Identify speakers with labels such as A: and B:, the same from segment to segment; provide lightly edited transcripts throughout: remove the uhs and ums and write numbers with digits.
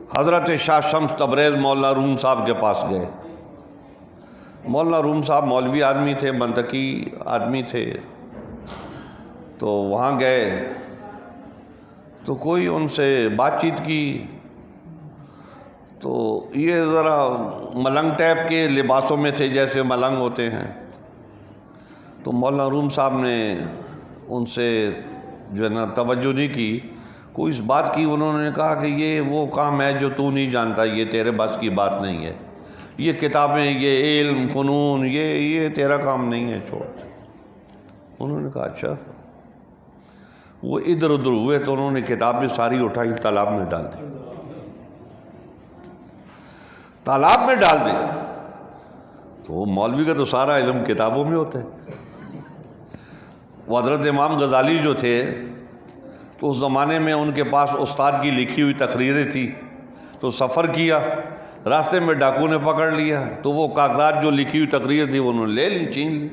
A: حضرت شاہ شمس تبریز مولانا روم صاحب کے پاس گئے۔ مولانا روم صاحب مولوی آدمی تھے، منطقی آدمی تھے، تو وہاں گئے تو کوئی ان سے بات چیت کی، تو یہ ذرا ملنگ ٹائپ کے لباسوں میں تھے جیسے ملنگ ہوتے ہیں، تو مولانا روم صاحب نے ان سے جو ہے نا توجہ نہیں کی، کوئی اس بات کی، انہوں نے کہا کہ یہ وہ کام ہے جو تو نہیں جانتا، یہ تیرے بس کی بات نہیں ہے، یہ کتابیں، یہ علم فنون، یہ تیرا کام نہیں ہے، چھوڑ۔ انہوں نے کہا اچھا۔ وہ ادھر ادھر ہوئے تو انہوں نے کتابیں ساری اٹھائی، تالاب میں ڈال دی، تالاب میں ڈال دی۔ تو مولوی کا تو سارا علم کتابوں میں ہوتا ہے۔ وہ حضرت امام غزالی جو تھے تو اس زمانے میں ان کے پاس استاد کی لکھی ہوئی تقریریں تھی، تو سفر کیا، راستے میں ڈاکو نے پکڑ لیا، تو وہ کاغذات جو لکھی ہوئی تقریر تھی انہوں نے لے لی، چھین لی۔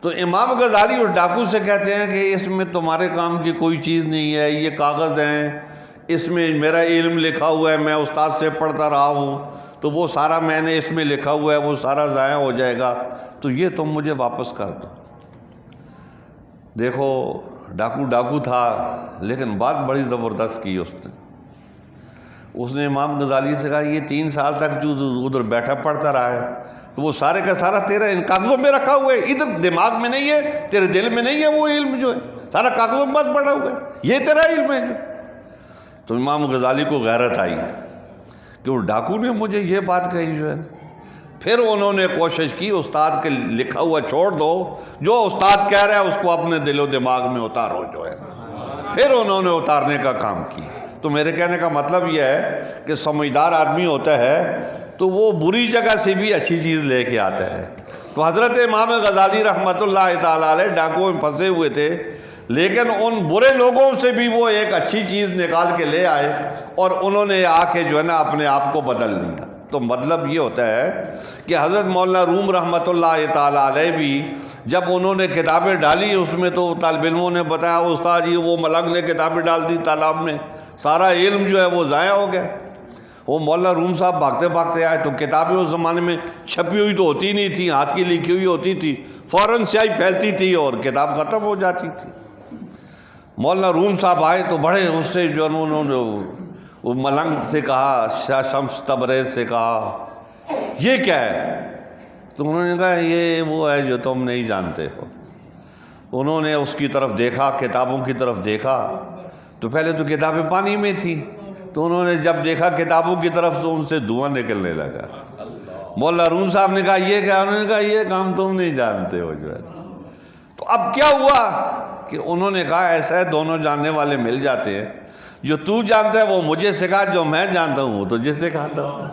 A: تو امام غزالی اس ڈاکو سے کہتے ہیں کہ اس میں تمہارے کام کی کوئی چیز نہیں ہے، یہ کاغذ ہیں، اس میں میرا علم لکھا ہوا ہے، میں استاد سے پڑھتا رہا ہوں، تو وہ سارا میں نے اس میں لکھا ہوا ہے وہ سارا ضائع ہو جائے گا، تو یہ تم مجھے واپس کر دو۔ دیکھو ڈاکو تھا، لیکن بات بڑی زبردست کی اس نے امام غزالی سے کہا یہ 3 سال تک جو ادھر بیٹھا پڑھتا رہا ہے تو وہ سارے کا سارا تیرا ان کاغذوں میں رکھا ہوا ہے، ادھر دماغ میں نہیں ہے، تیرے دل میں نہیں ہے، وہ علم جو ہے سارا کاغذوں میں پڑا ہوا ہے، یہ تیرا علم ہے جو۔ تو امام غزالی کو غیرت آئی کہ وہ ڈاکو نے مجھے یہ بات کہی جو ہے۔ پھر انہوں نے کوشش کی استاد کے لکھا ہوا چھوڑ دو، جو استاد کہہ رہا ہے اس کو اپنے دل و دماغ میں اتارو جو ہے۔ پھر انہوں نے اتارنے کا کام کیا۔ تو میرے کہنے کا مطلب یہ ہے کہ سمجھدار آدمی ہوتا ہے تو وہ بری جگہ سے بھی اچھی چیز لے کے آتا ہے۔ تو حضرت امام غزالی رحمۃ اللہ تعالیٰ علیہ ڈاکو میں پھنسے ہوئے تھے، لیکن ان برے لوگوں سے بھی وہ ایک اچھی چیز نکال کے لے آئے اور انہوں نے آ کے جو ہے نا اپنے آپ کو بدل لیا۔ تو مطلب یہ ہوتا ہے کہ حضرت مولانا روم رحمۃ اللہ تعالیٰ علیہ بھی جب انہوں نے کتابیں ڈالی، اس میں تو طالب علموں نے بتایا استاد جی وہ ملنگ نے کتابیں ڈال دی تالاب میں، سارا علم جو ہے وہ ضائع ہو گیا۔ وہ مولانا روم صاحب بھاگتے بھاگتے آئے، تو کتابیں اس زمانے میں چھپی ہوئی تو ہوتی نہیں تھی، ہاتھ کی لکھی ہوئی ہوتی تھی، فوراً سیاہی پھیلتی تھی اور کتاب ختم ہو جاتی تھی۔ مولانا روم صاحب آئے تو بڑے اس سے جو انہوں نے وہ ملنگ سے کہا، شاہ شمس تبریز سے کہا یہ کیا ہے؟ تو انہوں نے کہا یہ وہ ہے جو تم نہیں جانتے ہو۔ انہوں نے اس کی طرف دیکھا، کتابوں کی طرف دیکھا، تو پہلے تو کتابیں پانی میں تھی، تو انہوں نے جب دیکھا کتابوں کی طرف تو ان سے دھواں نکلنے لگا۔ مولانا روم صاحب نے کہا یہ کیا؟ انہوں نے کہا یہ کام تم نہیں جانتے ہو جو ہے۔ تو اب کیا ہوا کہ انہوں نے کہا ایسا ہے دونوں جاننے والے مل جاتے ہیں، جو تو جانتا ہے وہ مجھے سکھا، جو میں جانتا ہوں وہ تجھے سکھاتا ہوں۔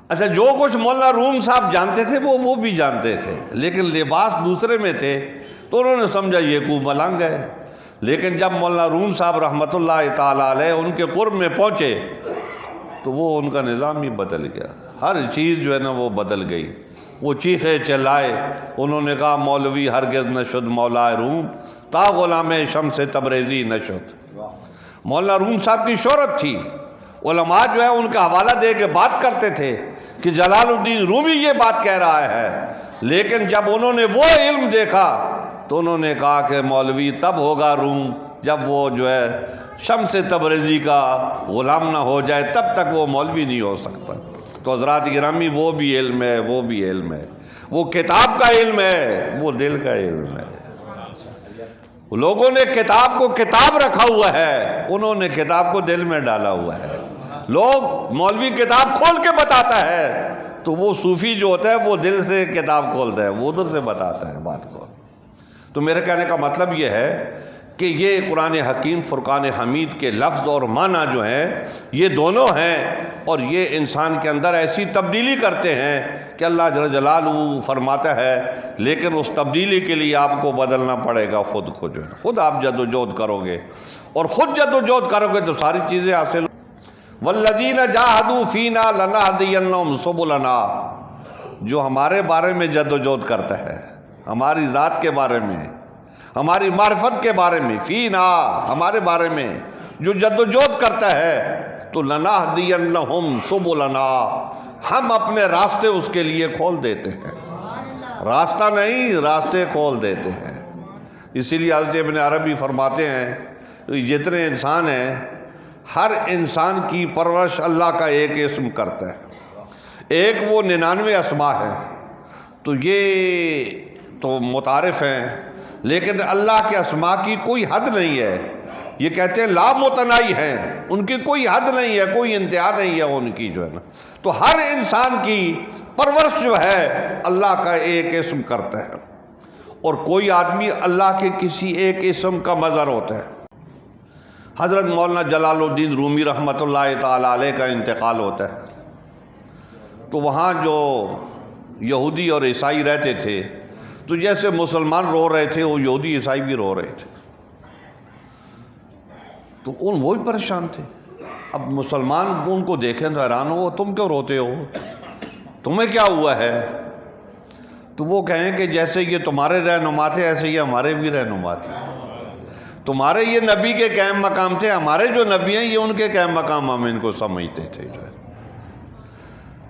A: اچھا جو کچھ مولانا روم صاحب جانتے تھے وہ بھی جانتے تھے، لیکن لباس دوسرے میں تھے، تو انہوں نے سمجھا یہ کو ملنگ ہے۔ لیکن جب مولانا روم صاحب رحمۃ اللہ تعالیٰ علیہ ان کے قرب میں پہنچے تو وہ ان کا نظام ہی بدل گیا، ہر چیز جو ہے نا وہ بدل گئی۔ وہ چیخے چلائے، انہوں نے کہا مولوی ہرگز نشد مولا روم تا غلام شمس تبریزی نشد۔ مولانا روم صاحب کی شہرت تھی، علماء جو ہے ان کا حوالہ دے کے بات کرتے تھے کہ جلال الدین رومی یہ بات کہہ رہا ہے، لیکن جب انہوں نے وہ علم دیکھا تو انہوں نے کہا کہ مولوی تب ہوگا روم جب وہ جو ہے شمس تبریزی کا غلام نہ ہو جائے، تب تک وہ مولوی نہیں ہو سکتا۔ تو حضرات گرامی وہ بھی علم ہے، وہ بھی علم ہے، وہ کتاب کا علم ہے، وہ دل کا علم ہے۔ لوگوں نے کتاب کو کتاب رکھا ہوا ہے، انہوں نے کتاب کو دل میں ڈالا ہوا ہے۔ لوگ مولوی کتاب کھول کے بتاتا ہے تو وہ صوفی جو ہوتا ہے وہ دل سے کتاب کھولتا ہے، وہ ادھر سے بتاتا ہے بات کو۔ تو میرے کہنے کا مطلب یہ ہے کہ یہ قرآن حکیم فرقان حمید کے لفظ اور معنی جو ہیں یہ دونوں ہیں، اور یہ انسان کے اندر ایسی تبدیلی کرتے ہیں کہ اللہ جل جلالہ فرماتا ہے لیکن اس تبدیلی کے لیے آپ کو بدلنا پڑے گا خود کو، جو ہے خود آپ جد و جہد کرو گے، اور خود جد و جہد کرو گے تو ساری چیزیں حاصل۔ والذین جاہدوا فینا لنہدینہم سبلنا، جو ہمارے بارے میں جد و جہد کرتا ہے، ہماری ذات کے بارے میں، ہماری معرفت کے بارے میں، فینا ہمارے بارے میں جو جدوجہد کرتا ہے، تو لنہدینہم سبلنا ہم اپنے راستے اس کے لیے کھول دیتے ہیں، راستہ نہیں راستے کھول دیتے ہیں۔ اسی لیے حضرت ابن عربی فرماتے ہیں جتنے انسان ہیں ہر انسان کی پرورش اللہ کا ایک اسم کرتا ہے، ایک وہ 99 اسماء ہے، تو یہ تو متعارف ہیں، لیکن اللہ کے اسماء کی کوئی حد نہیں ہے۔ یہ کہتے ہیں لا متناہی ہیں، ان کی کوئی حد نہیں ہے، کوئی انتہا نہیں ہے ان کی جو ہے نا۔ تو ہر انسان کی پرورش جو ہے اللہ کا ایک اسم کرتا ہے، اور کوئی آدمی اللہ کے کسی ایک اسم کا مظہر ہوتا ہے۔ حضرت مولانا جلال الدین رومی رحمۃ اللہ تعالی علیہ کا انتقال ہوتا ہے، تو وہاں جو یہودی اور عیسائی رہتے تھے، تو جیسے مسلمان رو رہے تھے وہ یہودی عیسائی بھی رو رہے تھے، تو وہی پریشان تھے۔ اب مسلمان ان کو دیکھیں تو حیران ہو، تم کیوں روتے ہو، تمہیں کیا ہوا ہے؟ تو وہ کہیں کہ جیسے یہ تمہارے رہنما تھے ایسے یہ ہمارے بھی رہنما تھے، تمہارے یہ نبی کے قائم مقام تھے، ہمارے جو نبی ہیں یہ ان کے قائم مقام ہم ان کو سمجھتے تھے جو ہے۔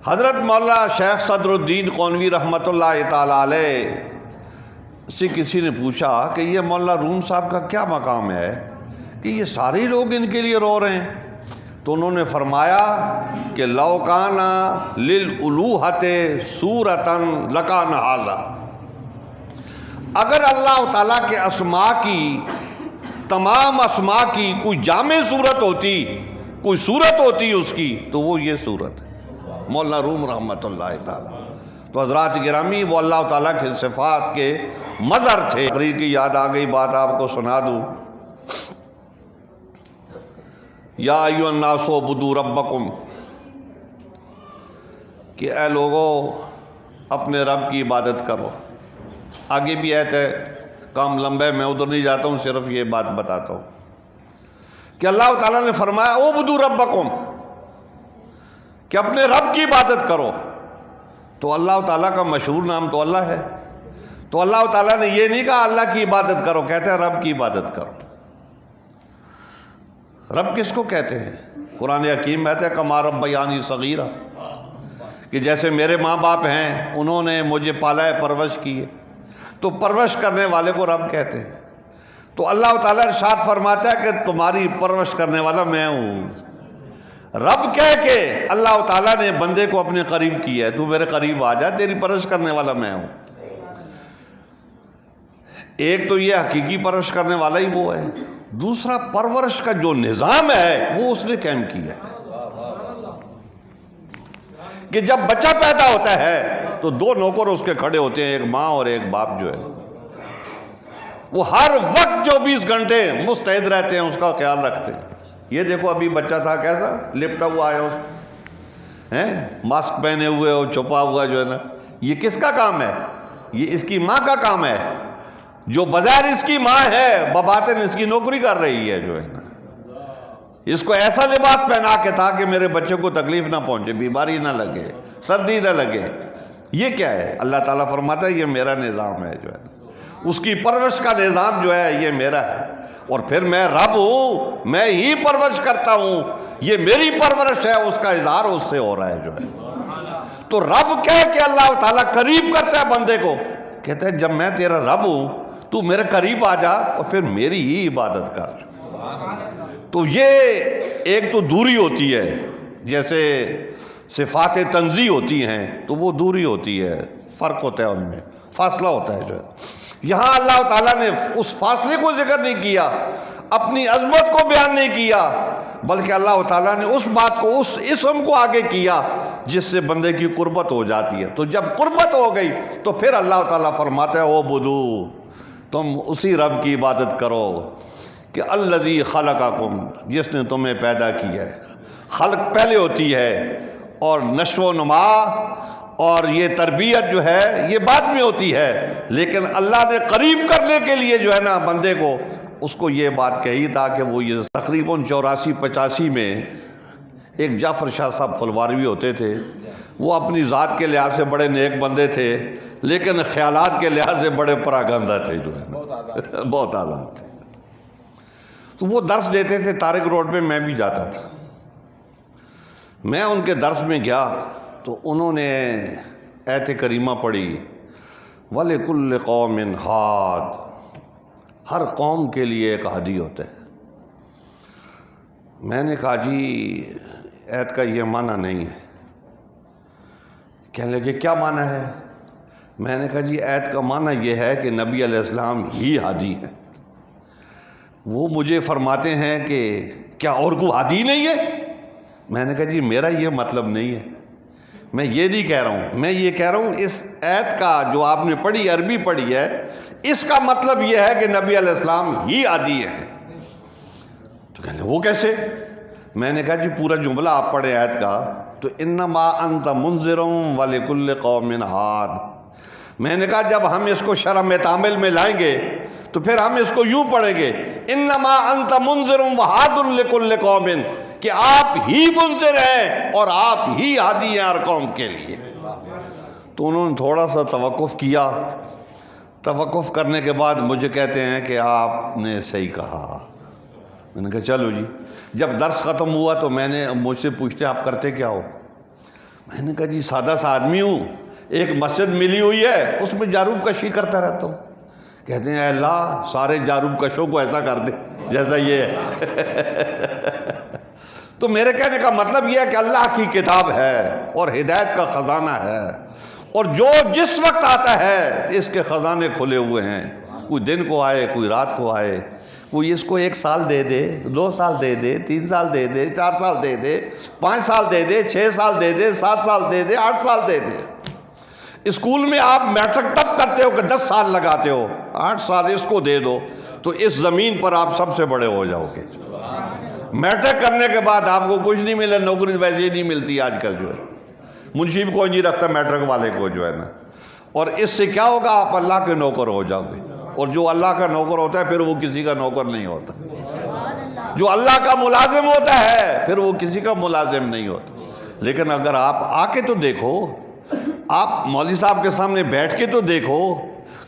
A: حضرت مولانا شیخ صدر الدین قونوی رحمۃ اللہ تعالی علیہ سے کسی نے پوچھا کہ یہ مولانا روم صاحب کا کیا مقام ہے کہ یہ سارے لوگ ان کے لیے رو رہے ہیں؟ تو انہوں نے فرمایا کہ لو کان للالوہۃ صورتاً لکان ھذا، اگر اللہ تعالیٰ کے اسماء کی، تمام اسماء کی کوئی جامع صورت ہوتی، کوئی صورت ہوتی اس کی، تو وہ یہ صورت ہے، مولانا روم رحمۃ اللہ تعالیٰ۔ تو حضرات گرامی وہ اللہ تعالیٰ کے صفات کے مظہر تھے۔ تقریر کی یاد آ گئی، بات آپ کو سنا دوں۔ یا ایھا الناس اعبدوا ربکم، کہ اے لوگو اپنے رب کی عبادت کرو۔ آگے بھی آیت ہے، کام لمبا ہے، میں ادھر نہیں جاتا ہوں، صرف یہ بات بتاتا ہوں کہ اللہ تعالیٰ نے فرمایا اعبدوا ربکم، کہ اپنے رب کی عبادت کرو۔ تو اللہ تعالیٰ کا مشہور نام تو اللہ ہے، تو اللہ تعالیٰ نے یہ نہیں کہا اللہ کی عبادت کرو، کہتے ہیں رب کی عبادت کرو۔ رب کس کو کہتے ہیں؟ قرآن حکیم کہتے ہیں کما ربیانی صغیرا، کہ جیسے میرے ماں باپ ہیں انہوں نے مجھے پالا ہے، پرورش کی ہے، تو پرورش کرنے والے کو رب کہتے ہیں۔ تو اللہ تعالیٰ ارشاد فرماتا ہے کہ تمہاری پرورش کرنے والا میں ہوں۔ رب کہہ کے اللہ تعالیٰ نے بندے کو اپنے قریب کیا ہے، تو میرے قریب آ جا، تیری پرورش کرنے والا میں ہوں۔ ایک تو یہ حقیقی پرورش کرنے والا ہی وہ ہے، دوسرا پرورش کا جو نظام ہے وہ اس نے قائم کیا ہے کہ جب بچہ پیدا ہوتا ہے تو دو نوکر اس کے کھڑے ہوتے ہیں، ایک ماں اور ایک باپ جو ہے، وہ ہر وقت 24 گھنٹے مستعد رہتے ہیں، اس کا خیال رکھتے ہیں۔ یہ دیکھو ابھی بچہ تھا کیسا لپٹا ہوا ہے، اس ماسک پہنے ہوئے اور چھپا ہوا جو ہے نا، یہ کس کا کام ہے؟ یہ اس کی ماں کا کام ہے، جو بظاہر اس کی ماں ہے بباطن اس کی نوکری کر رہی ہے جو ہے نا۔ اس کو ایسا لباس پہنا کے تھا کہ میرے بچے کو تکلیف نہ پہنچے، بیماری نہ لگے، سردی نہ لگے۔ یہ کیا ہے؟ اللہ تعالیٰ فرماتا ہے یہ میرا نظام ہے جو ہے، اس کی پرورش کا نظام جو ہے یہ میرا ہے، اور پھر میں رب ہوں، میں ہی پرورش کرتا ہوں، یہ میری پرورش ہے، اس کا اظہار اس سے ہو رہا ہے جو ہے۔ تو رب کہہ کے اللہ تعالیٰ قریب کرتا ہے بندے کو، کہتا ہے جب میں تیرا رب ہوں تو میرے قریب آ جا اور پھر میری ہی عبادت کر۔ تو یہ ایک تو دوری ہوتی ہے، جیسے صفات تنزیہ ہوتی ہیں تو وہ دوری ہوتی ہے، فرق ہوتا ہے، ان میں فاصلہ ہوتا ہے جو ہے۔ یہاں اللہ تعالیٰ نے اس فاصلے کو ذکر نہیں کیا، اپنی عظمت کو بیان نہیں کیا، بلکہ اللہ تعالیٰ نے اس بات کو، اس اسم کو آگے کیا جس سے بندے کی قربت ہو جاتی ہے۔ تو جب قربت ہو گئی تو پھر اللہ تعالیٰ فرماتا ہے اعبدو، تم اسی رب کی عبادت کرو کہ الذی خلقکم، جس نے تمہیں پیدا کیا ہے۔ خلق پہلے ہوتی ہے اور نشو و نما اور یہ تربیت جو ہے یہ بعد میں ہوتی ہے، لیکن اللہ نے قریب کرنے کے لیے جو ہے نا بندے کو، اس کو یہ بات کہی تھا کہ وہ یہ تقریباً 84-85 میں ایک جعفر شاہ صاحب پھلواروی ہوتے تھے، وہ اپنی ذات کے لحاظ سے بڑے نیک بندے تھے، لیکن خیالات کے لحاظ سے بڑے پراگندہ تھے جو ہے نا۔ بہت آزاد تھے. تو وہ درس دیتے تھے طارق روڈ پہ، میں بھی جاتا تھا. میں ان کے درس میں گیا تو انہوں نے آیت کریمہ پڑھی وَلِكُلِّ قَوْمٍ ہَادٍ، ہر قوم کے لیے ایک ہادی ہوتا ہے. میں نے کہا جی آیت کا یہ معنی نہیں ہے. کہنے لگے کیا معنی ہے؟ میں نے کہا جی آیت کا معنی یہ ہے کہ نبی علیہ السلام ہی ہادی ہے. وہ مجھے فرماتے ہیں کہ کیا اور کوئی ہادی نہیں ہے؟ میں نے کہا جی میرا یہ مطلب نہیں ہے، میں یہ نہیں کہہ رہا ہوں. میں یہ کہہ رہا ہوں اس آیت کا جو آپ نے پڑھی عربی پڑھی ہے، اس کا مطلب یہ ہے کہ نبی علیہ السلام ہی ہادی ہے. تو کہنے وہ کیسے؟ میں نے کہا جی پورا جملہ آپ پڑھے آیت کا تو انما انت منذر ولکل قوم ہاد. میں نے کہا جب ہم اس کو شرح تعامل میں لائیں گے تو پھر ہم اس کو یوں پڑھیں گے انما انت منذر وہاد لکل قوم، کہ آپ ہی منذر ہیں اور آپ ہی ہادی ہیں ہر قوم کے لیے. تو انہوں نے تھوڑا سا توقف کیا. توقف کرنے کے بعد مجھے کہتے ہیں کہ آپ نے صحیح کہا. میں نے کہا چلو جی. جب درس ختم ہوا تو میں نے مجھ سے پوچھتے آپ کرتے کیا ہو؟ میں نے کہا جی سادہ سا آدمی ہوں، ایک مسجد ملی ہوئی ہے اس میں جاروب کشی کرتا رہتا ہوں. کہتے ہیں اے اللہ سارے جاروب کشوں کو ایسا کر دے جیسا یہ ہے. تو میرے کہنے کا مطلب یہ ہے کہ اللہ کی کتاب ہے اور ہدایت کا خزانہ ہے، اور جو جس وقت آتا ہے اس کے خزانے کھلے ہوئے ہیں. کوئی دن کو آئے، کوئی رات کو آئے، کوئی اس کو 1 سال دے دے، 2 سال دے دے، 3 سال دے دے، 4 سال دے دے، 5 سال دے دے، 6 سال دے دے، 7 سال دے دے، 8 سال دے دے. اسکول میں آپ میٹرک تب کرتے ہو کہ 10 سال لگاتے ہو، 8 سال اس کو دے دو تو اس زمین پر آپ سب سے بڑے ہو جاؤ گے. میٹرک کرنے کے بعد آپ کو کچھ نہیں ملے، نوکری ویسے ہی نہیں ملتی آج کل جو ہے، منشی کوئی نہیں رکھتا میٹرک والے کو جو ہے نا. اور اس سے کیا ہوگا؟ آپ اللہ کے نوکر ہو جاؤ گے. اور جو اللہ کا نوکر ہوتا ہے پھر وہ کسی کا نوکر نہیں ہوتا. جو اللہ کا ملازم ہوتا ہے پھر وہ کسی کا ملازم نہیں ہوتا. لیکن اگر آپ آ کے تو دیکھو، آپ مولوی صاحب کے سامنے بیٹھ کے تو دیکھو،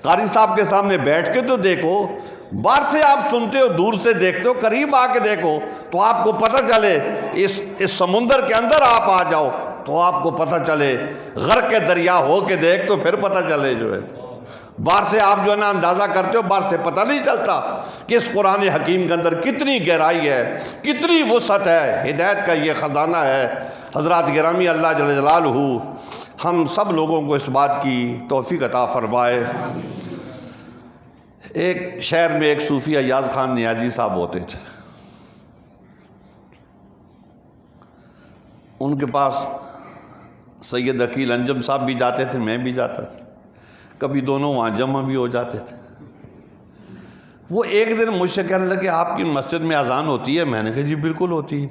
A: قاری صاحب کے سامنے بیٹھ کے تو دیکھو، باہر سے آپ سنتے ہو، دور سے دیکھتے ہو، قریب آ کے دیکھو تو آپ کو پتہ چلے. اس سمندر کے اندر آپ آ جاؤ تو آپ کو پتہ چلے. غرق کے دریا ہو کے دیکھ تو پھر پتہ چلے جو ہے. باہر سے آپ جو ہے نا اندازہ کرتے ہو، باہر سے پتہ نہیں چلتا کہ اس قرآن حکیم کے اندر کتنی گہرائی ہے، کتنی وسعت ہے. ہدایت کا یہ خزانہ ہے. حضرات گرامی، اللہ جل جلالہ ہم سب لوگوں کو اس بات کی توفیق عطا فرمائے. ایک شہر میں ایک صوفی ایاز خان نیازی صاحب ہوتے تھے. ان کے پاس سید عقیل انجم صاحب بھی جاتے تھے، میں بھی جاتا تھا. کبھی دونوں وہاں جمع بھی ہو جاتے تھے. وہ ایک دن مجھ سے کہنے لگے آپ کی مسجد میں اذان ہوتی ہے؟ میں نے کہا جی بالکل ہوتی ہے.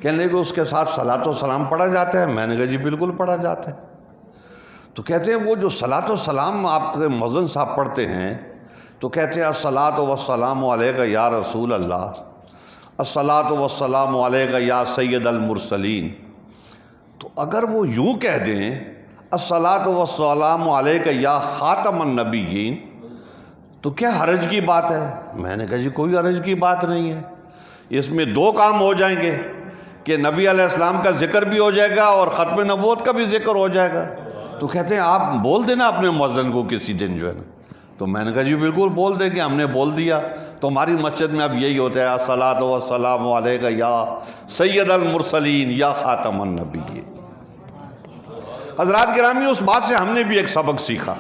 A: کہنے لگے اس کے ساتھ صلاۃ و سلام پڑھا جاتا ہے؟ میں نے کہا جی بالکل پڑھا جاتا ہے. تو کہتے ہیں وہ جو صلاۃ و سلام آپ کے مؤذن صاحب پڑھتے ہیں تو کہتے ہیں الصلاۃ والسلام علیک یا رسول اللہ، الصلاۃ والسلام علیک یا سید المرسلین. تو اگر وہ یوں کہہ دیں الصلاۃ والسلام علیک یا خاتم النبیین تو کیا حرج کی بات ہے؟ میں نے کہا جی کوئی حرج کی بات نہیں ہے. اس میں 2 کام ہو جائیں گے کہ نبی علیہ السلام کا ذکر بھی ہو جائے گا اور ختم نبوت کا بھی ذکر ہو جائے گا. تو کہتے ہیں آپ بول دینا اپنے مؤذن کو کسی دن جو ہے نا. تو میں نے کہا جی بالکل بول دیں گے. ہم نے بول دیا. تو ہماری مسجد میں اب یہی ہوتا ہے الصلاۃ والسلام علیک یا سید المرسلین یا خاتم النبیین. حضرات گرامی، اس بات سے ہم نے بھی ایک سبق سیکھا.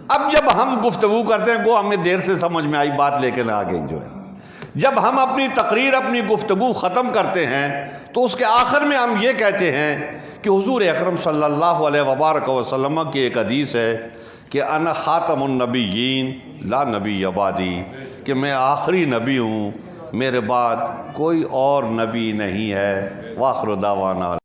A: اب جب ہم گفتگو کرتے ہیں وہ ہمیں دیر سے سمجھ میں آئی بات، لیکن آ گئی جو ہے. جب ہم اپنی تقریر، اپنی گفتگو ختم کرتے ہیں تو اس کے آخر میں ہم یہ کہتے ہیں کہ حضور اکرم صلی اللہ علیہ وبارک وسلم کی ایک حدیث ہے کہ انا خاتم النبیین لا نبی بعدی، کہ میں آخری نبی ہوں، میرے بعد کوئی اور نبی نہیں ہے. وآخر دعوانا